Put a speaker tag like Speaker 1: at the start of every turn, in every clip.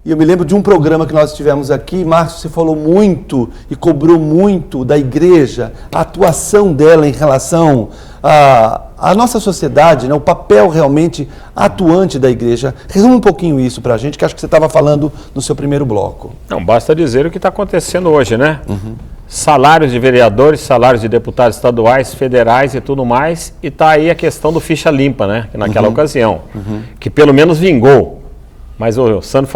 Speaker 1: E eu me lembro de um programa que nós tivemos aqui, Márcio, você falou muito e cobrou muito da igreja, a atuação dela em relação à nossa sociedade, né? O papel realmente atuante da igreja. Resume um pouquinho isso para a gente, que acho que você estava falando no seu primeiro bloco.
Speaker 2: Não, basta dizer o que está acontecendo hoje, né? Salários de vereadores, salários de deputados estaduais, federais e tudo mais, e está aí a questão do ficha limpa, né? Naquela ocasião, que pelo menos vingou. Mas o Sandro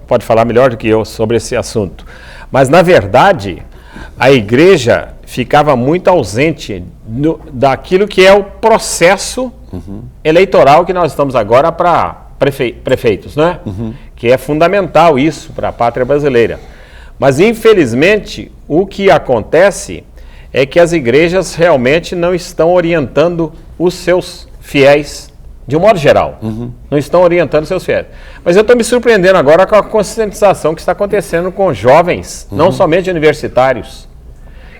Speaker 2: pode falar melhor do que eu sobre esse assunto. Mas, na verdade, a igreja ficava muito ausente daquilo que é o processo eleitoral que nós estamos agora para prefeitos, né? Que é fundamental isso para a pátria brasileira. Mas, infelizmente, o que acontece é que as igrejas realmente não estão orientando os seus fiéis de um modo geral, não estão orientando seus fiéis. Mas eu estou me surpreendendo agora com a conscientização que está acontecendo com jovens, não somente universitários,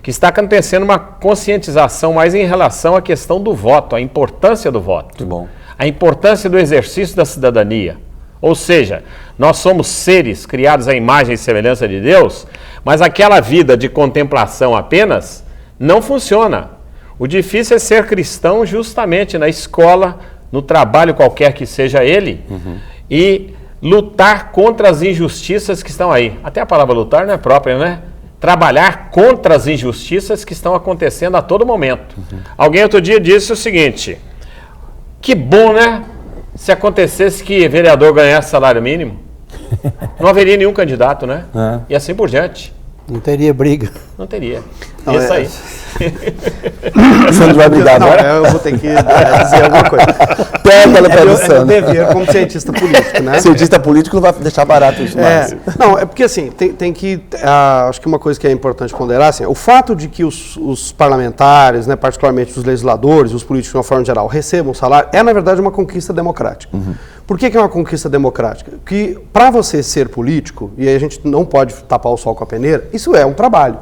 Speaker 2: que está acontecendo uma conscientização mais em relação à questão do voto, a importância do voto,
Speaker 1: Que bom.
Speaker 2: a importância do exercício da cidadania. Ou seja, nós somos seres criados à imagem e semelhança de Deus, mas aquela vida de contemplação apenas não funciona. O difícil é ser cristão justamente na escola, no trabalho qualquer que seja ele, e lutar contra as injustiças que estão aí. Até a palavra lutar não é própria, né? Trabalhar contra as injustiças que estão acontecendo a todo momento. Alguém outro dia disse o seguinte: que bom, né? Se acontecesse que vereador ganhasse salário mínimo, não haveria nenhum candidato, né? E assim por diante.
Speaker 3: Não teria briga.
Speaker 2: Não teria.
Speaker 3: Não,
Speaker 2: Isso aí.
Speaker 1: O Sandro vai brigar agora?
Speaker 3: Eu vou ter que dizer alguma coisa.
Speaker 1: Pega ela pelo
Speaker 3: É
Speaker 1: Sandro.
Speaker 3: meu dever como cientista político, né?
Speaker 1: Cientista político não vai deixar barato isso mais.
Speaker 3: Não, é porque assim, tem que, acho que uma coisa que é importante ponderar, assim, o fato de que os parlamentares, né, particularmente os legisladores, os políticos de uma forma geral, recebam salário, é na verdade uma conquista democrática. Por que é uma conquista democrática? Porque para você ser político, e aí a gente não pode tapar o sol com a peneira, isso é um trabalho.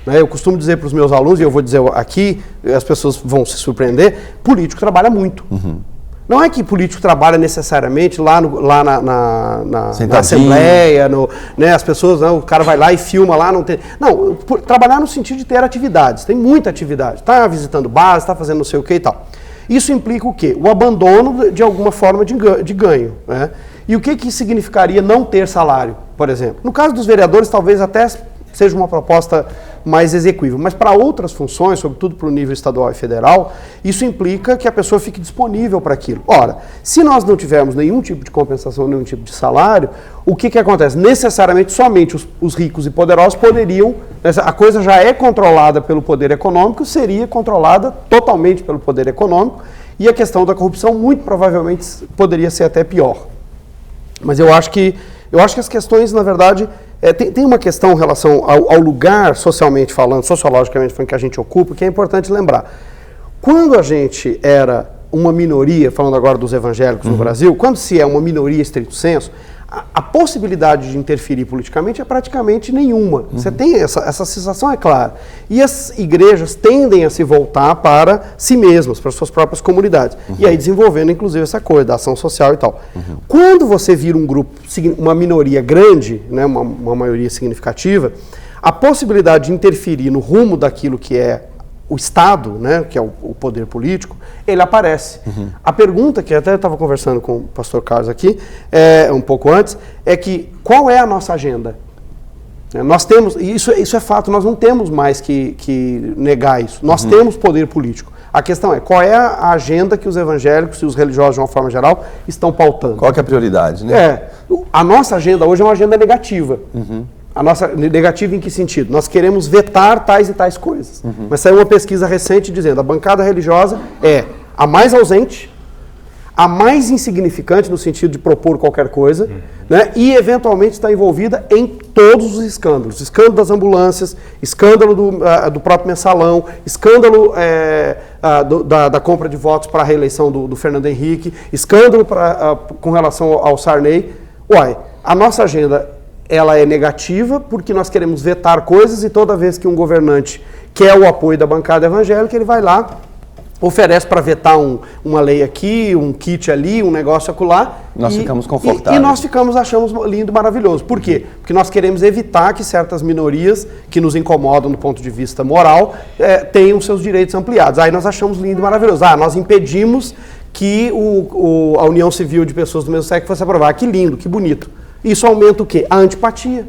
Speaker 3: Né? Eu costumo dizer para os meus alunos, e eu vou dizer aqui, as pessoas vão se surpreender, político trabalha muito. Não é que político trabalha necessariamente lá na Assembleia, né, as pessoas, o cara vai lá e filma lá, não tem... Não, trabalhar no sentido de ter atividades, tem muita atividade, está visitando base, está fazendo não sei o que e tal. Isso implica o quê? O abandono de alguma forma de ganho. Né? E o que significaria não ter salário, por exemplo? No caso dos vereadores, talvez até seja uma proposta mais execuível, mas para outras funções, sobretudo para o nível estadual e federal, isso implica que a pessoa fique disponível para aquilo. Ora, se nós não tivermos nenhum tipo de compensação, nenhum tipo de salário, o que acontece? Necessariamente somente os ricos e poderosos poderiam, a coisa já é controlada pelo poder econômico, seria controlada totalmente pelo poder econômico, e a questão da corrupção muito provavelmente poderia ser até pior. Mas eu acho que as questões, na verdade, tem uma questão em relação ao lugar, sociologicamente falando, que a gente ocupa, que é importante lembrar. Quando a gente era uma minoria, falando agora dos evangélicos no Brasil, quando se é uma minoria estrito senso, a possibilidade de interferir politicamente é praticamente nenhuma. Você tem essa sensação, é clara. E as igrejas tendem a se voltar para si mesmas, para suas próprias comunidades. E aí desenvolvendo, inclusive, essa coisa da ação social e tal. Quando você vira um grupo, uma minoria grande, né, uma maioria significativa, a possibilidade de interferir no rumo daquilo que é o Estado, né, que é o poder político, ele aparece. A pergunta, que até estava conversando com o pastor Carlos aqui, um pouco antes, é que qual é a nossa agenda? Nós temos, e isso é fato, nós não temos mais que negar isso. Nós temos poder político. A questão é, qual é a agenda que os evangélicos e os religiosos, de uma forma geral, estão pautando?
Speaker 1: Qual que é a prioridade, né?
Speaker 3: A nossa agenda hoje é uma agenda negativa. A nossa negativa em que sentido? Nós queremos vetar tais e tais coisas. Mas saiu uma pesquisa recente dizendo que a bancada religiosa é a mais ausente, a mais insignificante no sentido de propor qualquer coisa, né? E eventualmente está envolvida em todos os escândalos. Escândalo das ambulâncias, escândalo do próprio mensalão, escândalo da compra de votos para a reeleição do Fernando Henrique, escândalo com relação ao Sarney. A nossa agenda ela é negativa porque nós queremos vetar coisas e toda vez que um governante quer o apoio da bancada evangélica, ele vai lá oferece para vetar uma lei aqui, um kit ali, um negócio acolá.
Speaker 1: Nós ficamos confortáveis.
Speaker 3: E nós achamos lindo, maravilhoso. Por quê? Porque nós queremos evitar que certas minorias que nos incomodam do ponto de vista moral tenham seus direitos ampliados. Aí nós achamos lindo e maravilhoso. Nós impedimos que a união civil de pessoas do mesmo sexo fosse aprovada. Que lindo, que bonito. Isso aumenta o quê? A antipatia.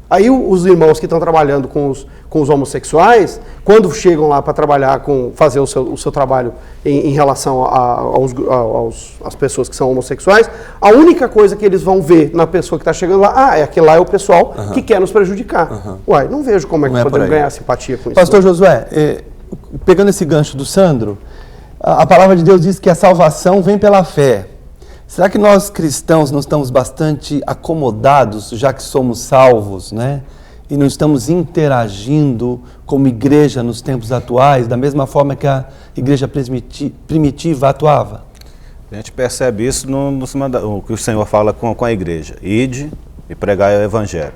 Speaker 3: Aí os irmãos que estão trabalhando com os homossexuais, quando chegam lá para trabalhar, fazer o seu trabalho em relação às pessoas que são homossexuais, a única coisa que eles vão ver na pessoa que está chegando lá, aquele lá é o pessoal que quer nos prejudicar. Uai, não vejo como é que podemos ganhar simpatia com isso.
Speaker 1: Pastor Josué, pegando esse gancho do Sandro, a palavra de Deus diz que a salvação vem pela fé. Será que nós cristãos não estamos bastante acomodados, já que somos salvos, né? E não estamos interagindo como igreja nos tempos atuais, da mesma forma que a igreja primitiva atuava?
Speaker 4: A gente percebe isso no que o Senhor fala com a igreja. Ide e pregai o evangelho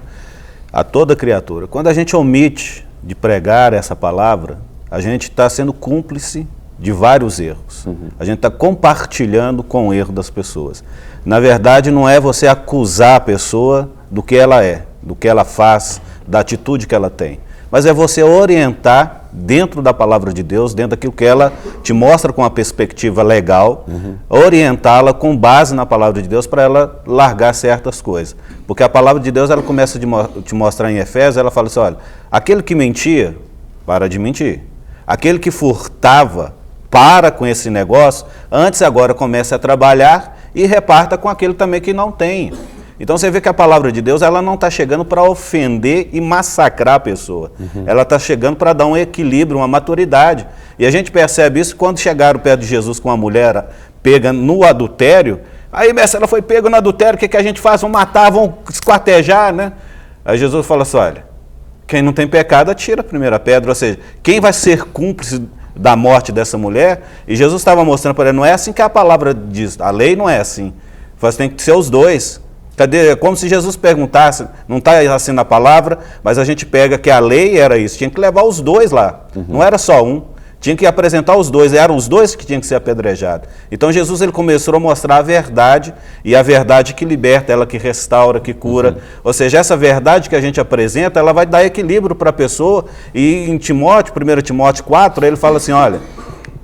Speaker 4: a toda criatura. Quando a gente omite de pregar essa palavra, a gente está sendo cúmplice de vários erros. A gente está compartilhando com o erro das pessoas. Na verdade, não é você acusar a pessoa do que ela é, do que ela faz, da atitude que ela tem, mas é você orientar dentro da palavra de Deus, dentro daquilo que ela te mostra com uma perspectiva legal, orientá-la com base na palavra de Deus para ela largar certas coisas. Porque a palavra de Deus, ela começa a te mostrar em Efésios, ela fala assim, olha, aquele que mentia, para de mentir. Aquele que furtava, para com esse negócio, antes agora comece a trabalhar e reparta com aquele também que não tem. Então você vê que a palavra de Deus, ela não está chegando para ofender e massacrar a pessoa. Ela está chegando para dar um equilíbrio, uma maturidade. E a gente percebe isso quando chegaram perto de Jesus com uma mulher pega no adultério. Aí, mestre, ela foi pega no adultério, o que a gente faz? Vão matar, vão esquartejar, né? Aí Jesus fala assim, olha, quem não tem pecado atira a primeira pedra. Ou seja, quem vai ser cúmplice da morte dessa mulher? E Jesus estava mostrando para ela, não é assim que a palavra diz, a lei não é assim. Você tem que ser os dois. Cadê? É como se Jesus perguntasse, não está assim na palavra, mas a gente pega que a lei era isso, tinha que levar os dois lá, não era só um, tinha que apresentar os dois, eram os dois que tinham que ser apedrejados. Então Jesus, ele começou a mostrar a verdade, e a verdade que liberta, ela que restaura, que cura. Ou seja, essa verdade que a gente apresenta, ela vai dar equilíbrio para a pessoa. E em Timóteo, 1 Timóteo 4, ele fala assim, olha,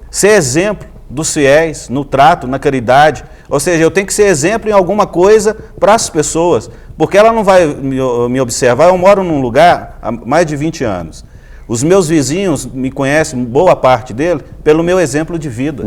Speaker 4: ser exemplo dos fiéis, no trato, na caridade. Ou seja, eu tenho que ser exemplo em alguma coisa para as pessoas, porque ela não vai me observar. Eu moro num lugar há mais de 20 anos. Os meus vizinhos me conhecem, boa parte dele, pelo meu exemplo de vida.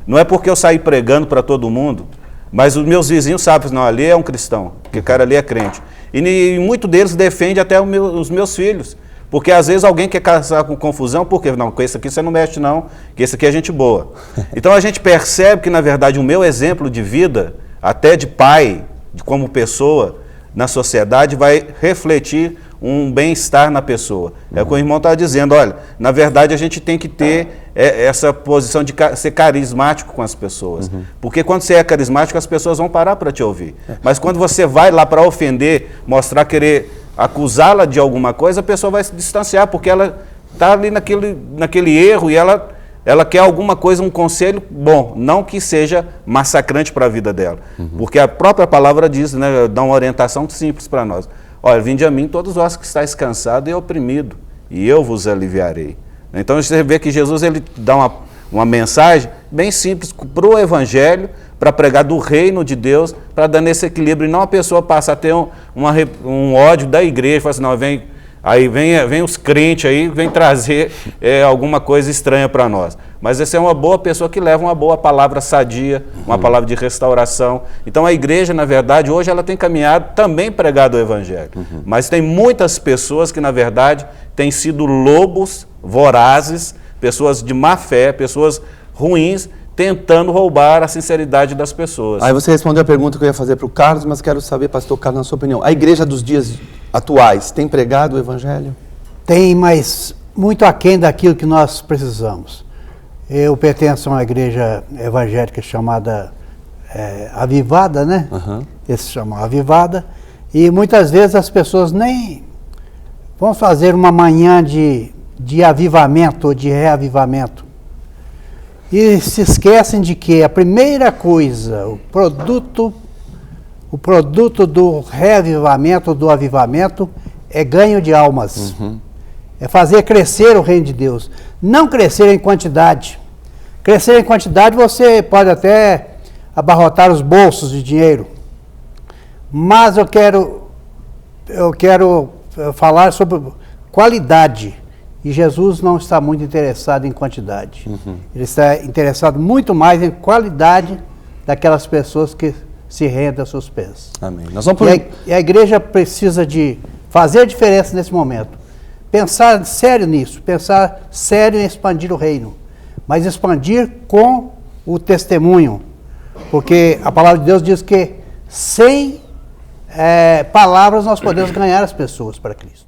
Speaker 4: Não é porque eu saí pregando para todo mundo, mas os meus vizinhos sabem, não, ali é um cristão, porque o cara ali é crente. E muito deles defende até os meus filhos. Porque às vezes alguém quer casar com confusão, porque não, com esse aqui você não mexe não, que esse aqui é gente boa. Então a gente percebe que na verdade o meu exemplo de vida, até de pai, de como pessoa, na sociedade vai refletir um bem-estar na pessoa. É o que o irmão está dizendo, olha, na verdade a gente tem que ter essa posição de ser carismático com as pessoas. Porque quando você é carismático, as pessoas vão parar para te ouvir. Mas quando você vai lá para ofender, mostrar, querer acusá-la de alguma coisa, a pessoa vai se distanciar, porque ela está ali naquele erro e ela quer alguma coisa, um conselho bom, não que seja massacrante para a vida dela. Porque a própria palavra diz, né, dá uma orientação simples para nós. Olha, vinde a mim todos vós que estáis cansados e oprimidos, e eu vos aliviarei. Então você vê que Jesus, ele dá uma mensagem bem simples para o Evangelho, para pregar do reino de Deus, para dar nesse equilíbrio, e não a pessoa passar a ter um ódio da igreja, fala assim, não, vem os crentes aí, vem trazer alguma coisa estranha para nós. Mas essa é uma boa pessoa que leva uma boa palavra sadia, uma palavra de restauração. Então a igreja, na verdade, hoje ela tem caminhado também pregado o Evangelho. Mas tem muitas pessoas que, na verdade, têm sido lobos vorazes, pessoas de má fé, pessoas ruins, tentando roubar a sinceridade das pessoas.
Speaker 1: Aí você respondeu a pergunta que eu ia fazer para o Carlos, mas quero saber, pastor Carlos, na sua opinião, a igreja dos dias atuais tem pregado o Evangelho?
Speaker 5: Tem, mas muito aquém daquilo que nós precisamos. Eu pertenço a uma igreja evangélica chamada Avivada, né? Eles chamam Avivada, e muitas vezes as pessoas nem vão fazer uma manhã de avivamento ou de reavivamento. E se esquecem de que a primeira coisa, o produto do reavivamento, do avivamento, é ganho de almas. É fazer crescer o reino de Deus. Não crescer em quantidade. Crescer em quantidade você pode até abarrotar os bolsos de dinheiro. Mas eu quero falar sobre qualidade. E Jesus não está muito interessado em quantidade. Ele está interessado muito mais em qualidade daquelas pessoas que se rendem aos seus pés.
Speaker 1: Amém. Nós vamos
Speaker 5: E a igreja precisa de fazer a diferença nesse momento. Pensar sério nisso, pensar sério em expandir o reino. Mas expandir com o testemunho. Porque a palavra de Deus diz que sem palavras nós podemos ganhar as pessoas para Cristo.